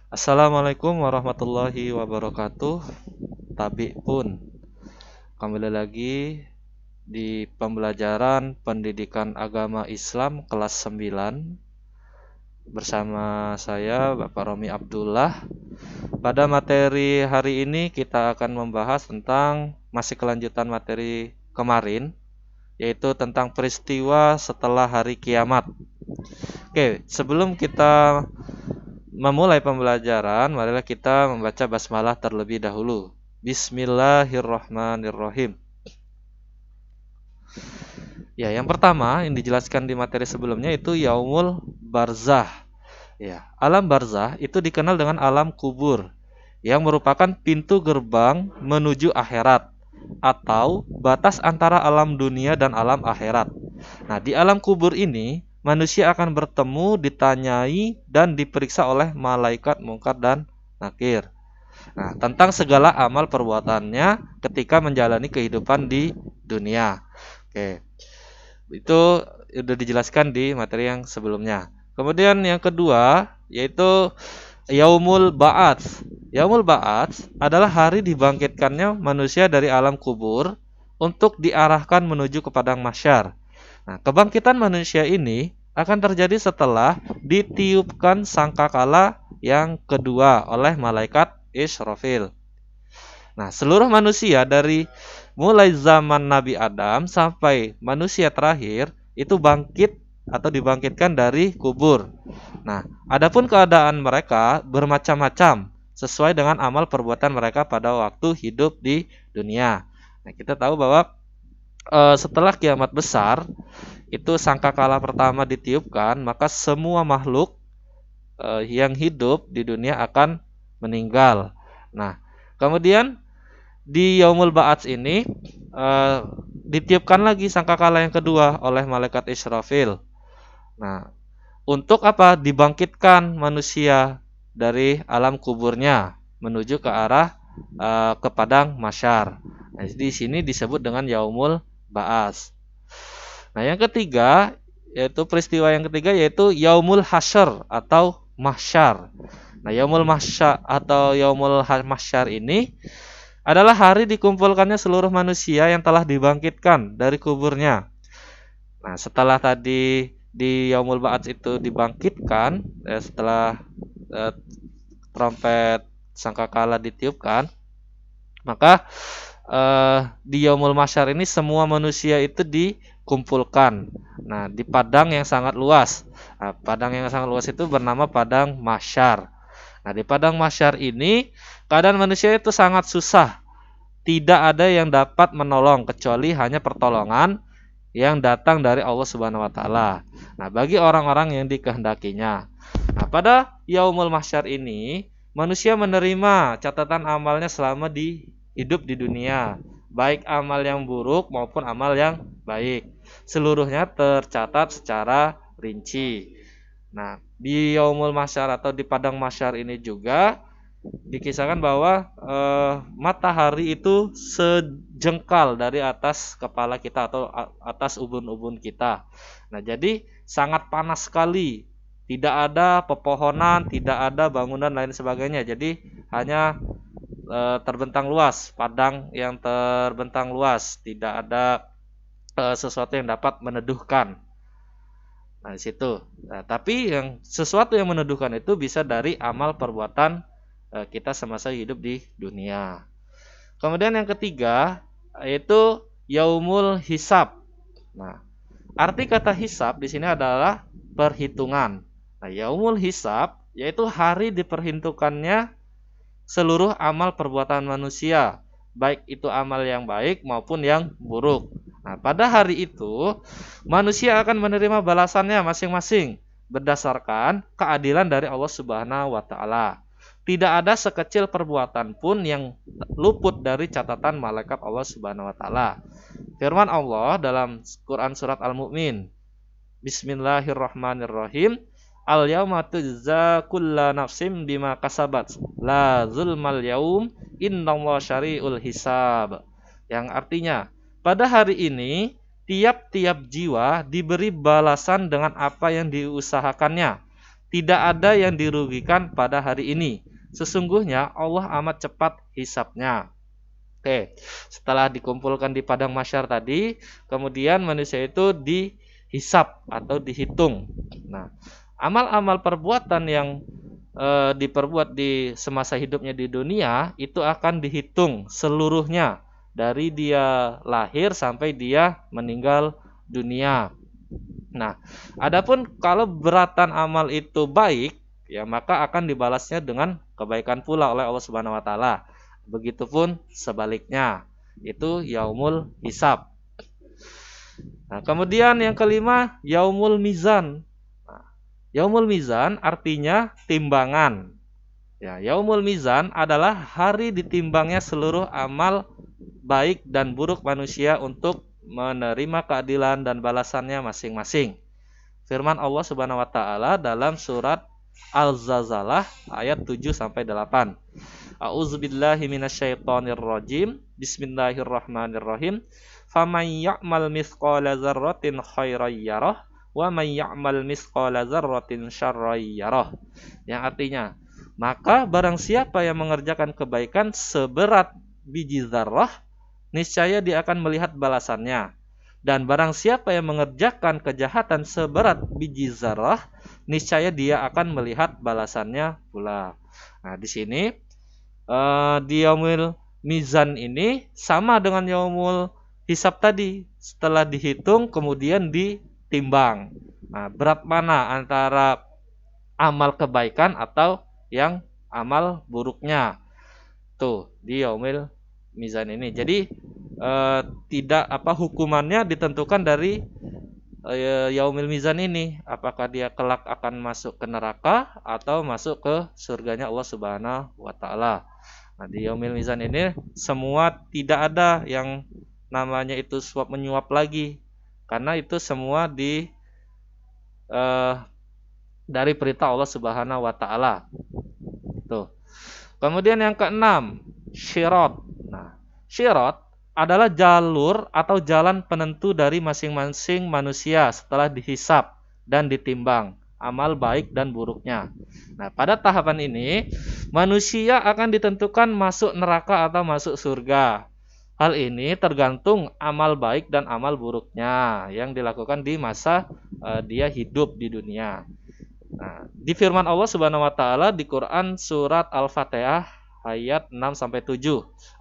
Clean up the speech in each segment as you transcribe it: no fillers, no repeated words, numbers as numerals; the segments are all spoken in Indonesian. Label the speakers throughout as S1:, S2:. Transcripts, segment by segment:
S1: Assalamualaikum warahmatullahi wabarakatuh. Tabi pun kembali lagi di pembelajaran pendidikan agama Islam kelas 9 bersama saya Bapak Romi Abdullah. Pada materi hari ini kita akan membahas tentang masih kelanjutan materi kemarin, yaitu tentang peristiwa setelah hari kiamat. Oke, sebelum kita memulai pembelajaran, marilah kita membaca basmalah terlebih dahulu. Bismillahirrahmanirrahim. Ya, yang pertama yang dijelaskan di materi sebelumnya itu Yaumul Barzah. Ya, alam barzah itu dikenal dengan alam kubur yang merupakan pintu gerbang menuju akhirat atau batas antara alam dunia dan alam akhirat. Nah, di alam kubur ini manusia akan bertemu, ditanyai dan diperiksa oleh malaikat mungkar dan nakir. Nah, tentang segala amal perbuatannya ketika menjalani kehidupan di dunia. Oke. Itu sudah dijelaskan di materi yang sebelumnya. Kemudian yang kedua yaitu Yaumul Ba'ats. Yaumul Ba'ats adalah hari dibangkitkannya manusia dari alam kubur untuk diarahkan menuju ke padang mahsyar. Nah, kebangkitan manusia ini akan terjadi setelah ditiupkan sangkakala yang kedua oleh malaikat Israfil. Nah, seluruh manusia dari mulai zaman Nabi Adam sampai manusia terakhir itu bangkit atau dibangkitkan dari kubur. Nah, adapun keadaan mereka bermacam-macam sesuai dengan amal perbuatan mereka pada waktu hidup di dunia. Nah, kita tahu bahwa setelah kiamat besar itu sangkakala pertama ditiupkan, maka semua makhluk yang hidup di dunia akan meninggal. Nah, kemudian di Yaumul Ba'ats ini ditiupkan lagi sangkakala yang kedua oleh malaikat Israfil. Nah, untuk apa? Dibangkitkan manusia dari alam kuburnya menuju ke arah ke padang mahsyar. Nah, di sini disebut dengan Yaumul Ba'ats. Nah, yang ketiga yaitu peristiwa yang ketiga yaitu Yaumul Hasyr atau mahsyar. Nah, Yaumul Mahsyar atau Yaumul Mahsyar ini adalah hari dikumpulkannya seluruh manusia yang telah dibangkitkan dari kuburnya. Nah, setelah tadi di Yaumul Ba'ats itu dibangkitkan, setelah trompet sangkakala ditiupkan, maka di Yaumul Mahsyar ini semua manusia itu dikumpulkan. Nah, di padang yang sangat luas. Nah, padang yang sangat luas itu bernama padang mahsyar. Nah, di padang mahsyar ini keadaan manusia itu sangat susah. Tidak ada yang dapat menolong kecuali hanya pertolongan yang datang dari Allah Subhanahu wa taala. Nah, bagi orang-orang yang dikehendakinya. Nah, pada Yaumul Mahsyar ini manusia menerima catatan amalnya selama hidup di dunia, baik amal yang buruk maupun amal yang baik. Seluruhnya tercatat secara rinci. Nah, di Yaumul Mahsyar atau di padang mahsyar ini juga dikisahkan bahwa matahari itu sejengkal dari atas kepala kita atau atas ubun-ubun kita. Nah, jadi sangat panas sekali. Tidak ada pepohonan, tidak ada bangunan lain sebagainya. Jadi hanya terbentang luas, padang yang terbentang luas, tidak ada sesuatu yang dapat meneduhkan. Nah, di situ. Nah, tapi yang sesuatu yang meneduhkan itu bisa dari amal perbuatan kita semasa hidup di dunia. Kemudian yang ketiga yaitu Yaumul Hisab. Nah, arti kata hisab di sini adalah perhitungan. Nah, Yaumul Hisab yaitu hari diperhitungkannya seluruh amal perbuatan manusia, baik itu amal yang baik maupun yang buruk. Nah, pada hari itu manusia akan menerima balasannya masing-masing berdasarkan keadilan dari Allah Subhanahu wa taala. Tidak ada sekecil perbuatan pun yang luput dari catatan malaikat Allah Subhanahu wa taala. Firman Allah dalam Quran surat Al-Mu'min. Bismillahirrahmanirrahim. Al-yauma tujza kulla nafsim bima kasabat la zulmal yaum innallaha syari'ul hisab. Yang artinya, pada hari ini tiap-tiap jiwa diberi balasan dengan apa yang diusahakannya tidak ada yang dirugikan pada hari ini. Sesungguhnya Allah amat cepat hisapnya. Oke, setelah dikumpulkan di padang mahsyar tadi, kemudian manusia itu dihisap atau dihitung. Nah, amal-amal perbuatan yang diperbuat di semasa hidupnya di dunia itu akan dihitung seluruhnya dari dia lahir sampai dia meninggal dunia. Nah, adapun kalau beratan amal itu baik, ya maka akan dibalasnya dengan kebaikan pula oleh Allah Subhanahu wa taala. Begitupun sebaliknya, itu yaumul hisab. Nah, kemudian yang kelima, yaumul mizan. Nah, yaumul mizan artinya timbangan. Ya, yaumul mizan adalah hari ditimbangnya seluruh amal baik dan buruk manusia untuk menerima keadilan dan balasannya masing-masing. Firman Allah Subhanahu wa taala dalam surat Al-Zalzalah ayat 7 sampai 8. A'udzubillahi minasyaitonirrajim. Bismillahirrahmanirrahim. Faman ya'mal mithqala dzarratin khairan yarah wa man ya'mal mithqala dzarratin syarran yarah. Yang artinya, maka barang siapa yang mengerjakan kebaikan seberat biji zarrah, niscaya dia akan melihat balasannya. Dan barang siapa yang mengerjakan kejahatan seberat biji zarrah, niscaya dia akan melihat balasannya pula. Nah, di sini di yaumul mizan ini sama dengan yaumul hisab tadi. Setelah dihitung kemudian ditimbang. Nah, berat mana antara amal kebaikan atau yang amal buruknya? Tuh, di yaumul mizan ini. Jadi tidak hukumannya ditentukan dari yaumil mizan ini, apakah dia kelak akan masuk ke neraka atau masuk ke surganya Allah Subhanahu wa taala. Nah, di yaumil mizan ini semua tidak ada yang namanya itu suap menyuap lagi, karena itu semua dari perintah Allah Subhanahu wa taala. Tuh. Kemudian yang keenam, syirat. Nah, syirat adalah jalur atau jalan penentu dari masing-masing manusia setelah dihisap dan ditimbang amal baik dan buruknya. Nah, pada tahapan ini manusia akan ditentukan masuk neraka atau masuk surga. Hal ini tergantung amal baik dan amal buruknya yang dilakukan di masa dia hidup di dunia. Nah, di firman Allah Subhanahu wa taala di Quran surat Al-Fatihah ayat 6 sampai 7.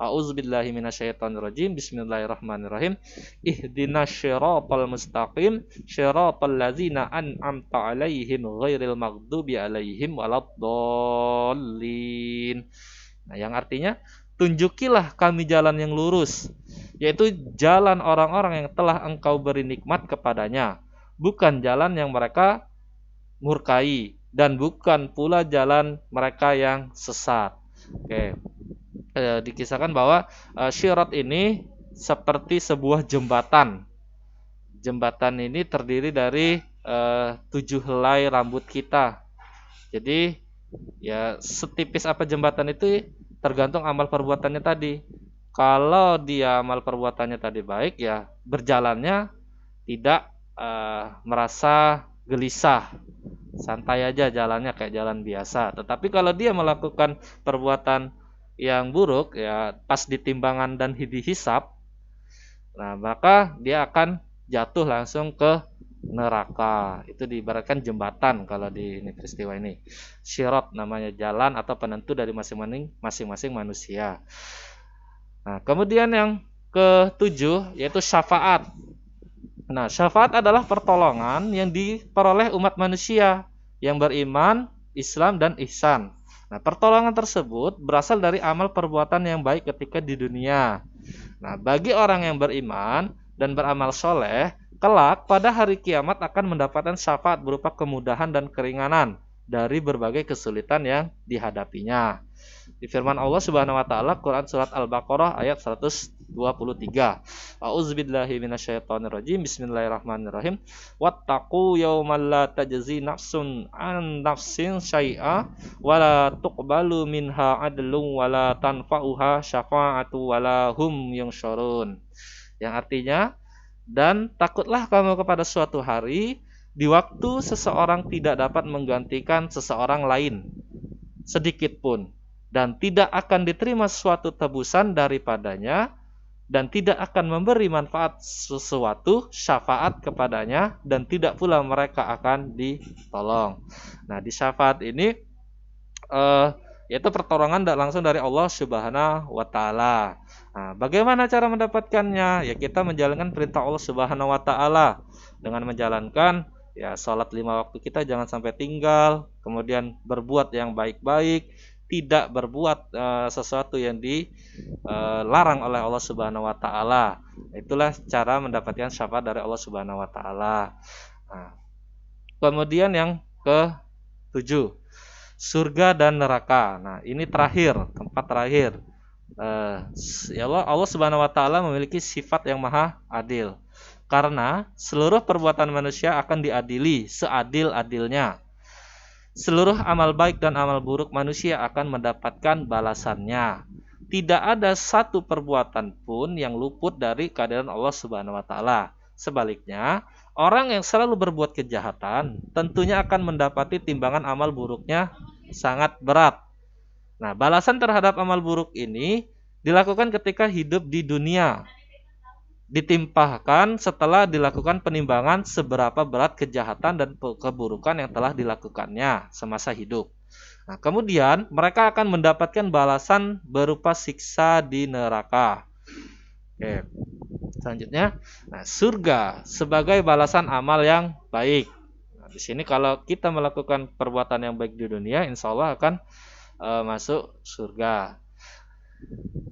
S1: A'udzubillahi minasyaitonirrajim. Bismillahirrahmanirrahim. Ihdinas syiratal mustaqim, syiratal ladzina an'amta 'alaihim ghairil maghdubi 'alaihim waladdallin. Nah, yang artinya tunjukilah kami jalan yang lurus, yaitu jalan orang-orang yang telah engkau beri nikmat kepadanya, bukan jalan yang mereka murkai dan bukan pula jalan mereka yang sesat. Oke. Dikisahkan bahwa syirat ini seperti sebuah jembatan. Jembatan ini terdiri dari 7 helai rambut kita. Jadi ya setipis apa jembatan itu tergantung amal perbuatannya tadi. Kalau dia amal perbuatannya tadi baik, ya berjalannya tidak merasa gelisah, santai aja jalannya kayak jalan biasa. Tetapi kalau dia melakukan perbuatan yang buruk, ya pas ditimbangan dan dihisap, nah maka dia akan jatuh langsung ke neraka. Itu diibaratkan jembatan kalau di ini peristiwa ini. Syirat namanya, jalan atau penentu dari masing-masing manusia. Nah, kemudian yang ketujuh yaitu syafaat. Nah, syafaat adalah pertolongan yang diperoleh umat manusia yang beriman, Islam, dan ihsan. Nah, pertolongan tersebut berasal dari amal perbuatan yang baik ketika di dunia. Nah, bagi orang yang beriman dan beramal soleh, kelak pada hari kiamat akan mendapatkan syafaat berupa kemudahan dan keringanan dari berbagai kesulitan yang dihadapinya. Di firman Allah Subhanahu wa taala Quran surat Al-Baqarah ayat 123. A'udzubillahi minasyaitonirrajim. Bismillahirrahmanirrahim. Wattaqu yaumal la tajzi nafsun an nafsin syai'a wa la tuqbalu minha adlun wa la tanfa'uha syafa'atu wa la hum yunsyurun. Yang artinya, dan takutlah kamu kepada suatu hari di waktu seseorang tidak dapat menggantikan seseorang lain sedikit pun, dan tidak akan diterima suatu tebusan daripadanya, dan tidak akan memberi manfaat sesuatu syafaat kepadanya, dan tidak pula mereka akan ditolong. Nah, di syafaat ini yaitu pertolongan langsung dari Allah Subhanahu wa taala. Nah, bagaimana cara mendapatkannya? Ya, kita menjalankan perintah Allah Subhanahu wa taala dengan menjalankan ya salat 5 waktu kita jangan sampai tinggal, kemudian berbuat yang baik-baik, tidak berbuat sesuatu yang dilarang oleh Allah Subhanahu wa taala. Itulah cara mendapatkan syafaat dari Allah Subhanahu wa taala. Nah, kemudian yang ke-7, surga dan neraka. Nah, ini terakhir, tempat terakhir. Ya Allah Subhanahu wa taala memiliki sifat yang maha adil. Karena seluruh perbuatan manusia akan diadili seadil-adilnya. Seluruh amal baik dan amal buruk manusia akan mendapatkan balasannya. Tidak ada satu perbuatan pun yang luput dari keadilan Allah Subhanahu wa taala. Sebaliknya, orang yang selalu berbuat kejahatan tentunya akan mendapati timbangan amal buruknya sangat berat. Nah, balasan terhadap amal buruk ini dilakukan ketika hidup di dunia. Ditimpahkan setelah dilakukan penimbangan seberapa berat kejahatan dan keburukan yang telah dilakukannya semasa hidup. Nah, kemudian mereka akan mendapatkan balasan berupa siksa di neraka. Oke. Selanjutnya, nah, surga sebagai balasan amal yang baik. Nah, di sini kalau kita melakukan perbuatan yang baik di dunia, insya Allah akan masuk surga.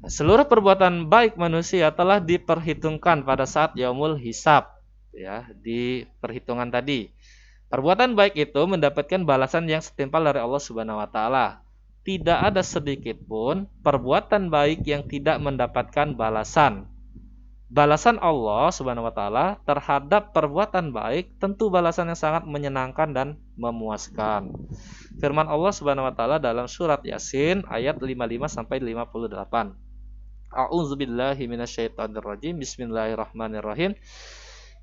S1: Seluruh perbuatan baik manusia telah diperhitungkan pada saat yaumul hisab, ya, di perhitungan tadi. Perbuatan baik itu mendapatkan balasan yang setimpal dari Allah Subhanahu wa taala. Tidak ada sedikit pun perbuatan baik yang tidak mendapatkan balasan. Balasan Allah Subhanahu wa taala terhadap perbuatan baik tentu balasan yang sangat menyenangkan dan memuaskan. Firman Allah Subhanahu wa taala dalam surat Yasin ayat 55 sampai 58. A'udzubillahi minasyaitonirrajim. Bismillahirrahmanirrahim.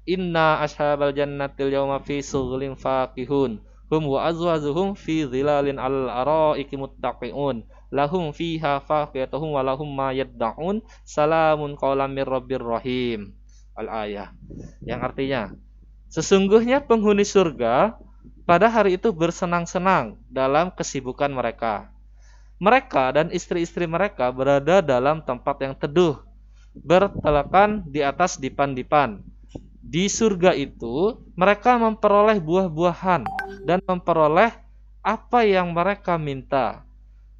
S1: Inna ashabal jannatil yawma fi sughlin faqihun. Hum wa azwajuhum fi dhilalin al-araiki muttaqi'un. Lahum fiha faqiyatuhum wa lahum ma yadda'un. Salamun qaulam mir rabbir rahim. Al-ayah. Yang artinya, sesungguhnya penghuni surga pada hari itu bersenang-senang dalam kesibukan mereka. Mereka dan istri-istri mereka berada dalam tempat yang teduh, bertelekan di atas dipan-dipan. Di surga itu, mereka memperoleh buah-buahan dan memperoleh apa yang mereka minta.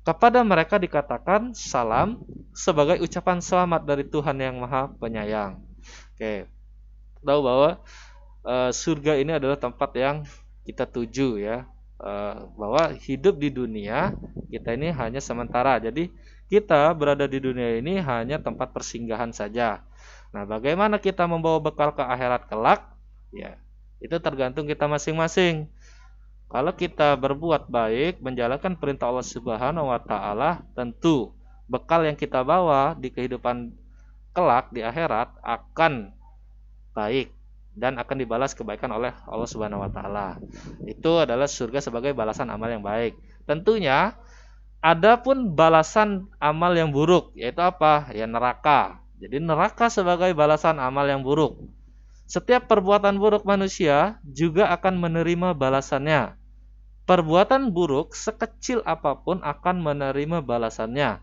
S1: Kepada mereka dikatakan salam sebagai ucapan selamat dari Tuhan yang Maha Penyayang. Oke, tahu bahwa surga ini adalah tempat yang kita tuju, ya. Bahwa hidup di dunia kita ini hanya sementara. Jadi kita berada di dunia ini hanya tempat persinggahan saja. Nah, bagaimana kita membawa bekal ke akhirat kelak? Ya, itu tergantung kita masing-masing. Kalau kita berbuat baik, menjalankan perintah Allah Subhanahu wa taala, tentu bekal yang kita bawa di kehidupan kelak di akhirat akan baik dan akan dibalas kebaikan oleh Allah Subhanahu wa taala. Itu adalah surga sebagai balasan amal yang baik. Tentunya adapun balasan amal yang buruk, yaitu apa? Ya, neraka. Jadi neraka sebagai balasan amal yang buruk. Setiap perbuatan buruk manusia juga akan menerima balasannya. Perbuatan buruk sekecil apapun akan menerima balasannya,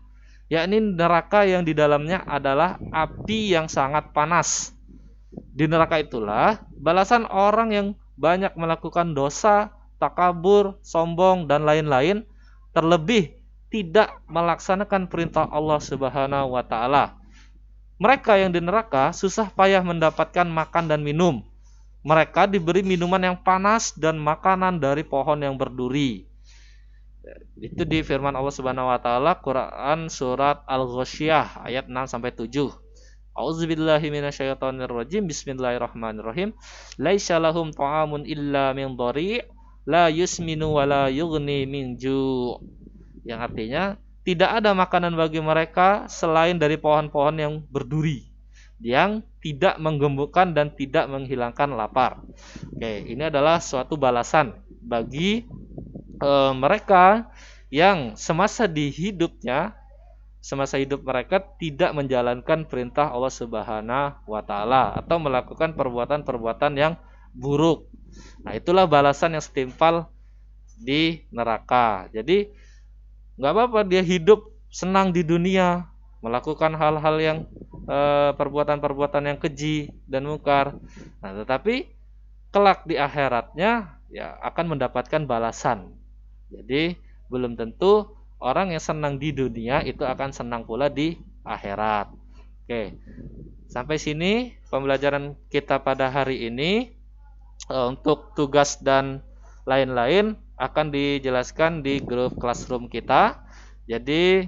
S1: yakni neraka yang di dalamnya adalah api yang sangat panas. Di neraka itulah balasan orang yang banyak melakukan dosa, takabur, sombong, dan lain-lain, terlebih tidak melaksanakan perintah Allah Subhanahu wa taala. Mereka yang di neraka susah payah mendapatkan makan dan minum. Mereka diberi minuman yang panas dan makanan dari pohon yang berduri. Itu di firman Allah Subhanahu wa taala Quran surat Al-Ghasyiyah ayat 6 sampai 7. A'udzubillahi minasyaitonirrajim. Bismillahirrahmanirrahim. Laisa lahum ta'amun illa min dhari' la yusminu wa la yughni min ju'. Yang artinya tidak ada makanan bagi mereka selain dari pohon-pohon yang berduri. yang tidak menggembukkan dan tidak menghilangkan lapar. Oke, ini adalah suatu balasan bagi mereka yang semasa hidup mereka tidak menjalankan perintah Allah Subhanahu wa taala atau melakukan perbuatan-perbuatan yang buruk. Nah, itulah balasan yang setimpal di neraka. Jadi nggak apa-apa dia hidup senang di dunia, melakukan hal-hal yang perbuatan-perbuatan yang keji dan mungkar. Nah, tetapi kelak di akhiratnya ya akan mendapatkan balasan. Jadi belum tentu orang yang senang di dunia itu akan senang pula di akhirat. Oke, sampai sini pembelajaran kita pada hari ini. Untuk tugas dan lain-lain akan dijelaskan di grup classroom kita. Jadi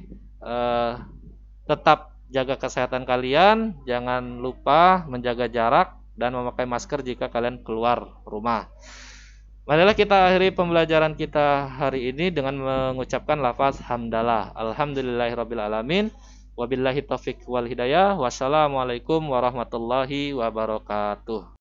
S1: tetap jaga kesehatan kalian, jangan lupa menjaga jarak dan memakai masker jika kalian keluar rumah. Marilah kita akhiri pembelajaran kita hari ini dengan mengucapkan lafaz hamdalah. Alhamdulillahirabbil alamin. Wabillahi taufik wal hidayah. Wassalamualaikum warahmatullahi wabarakatuh.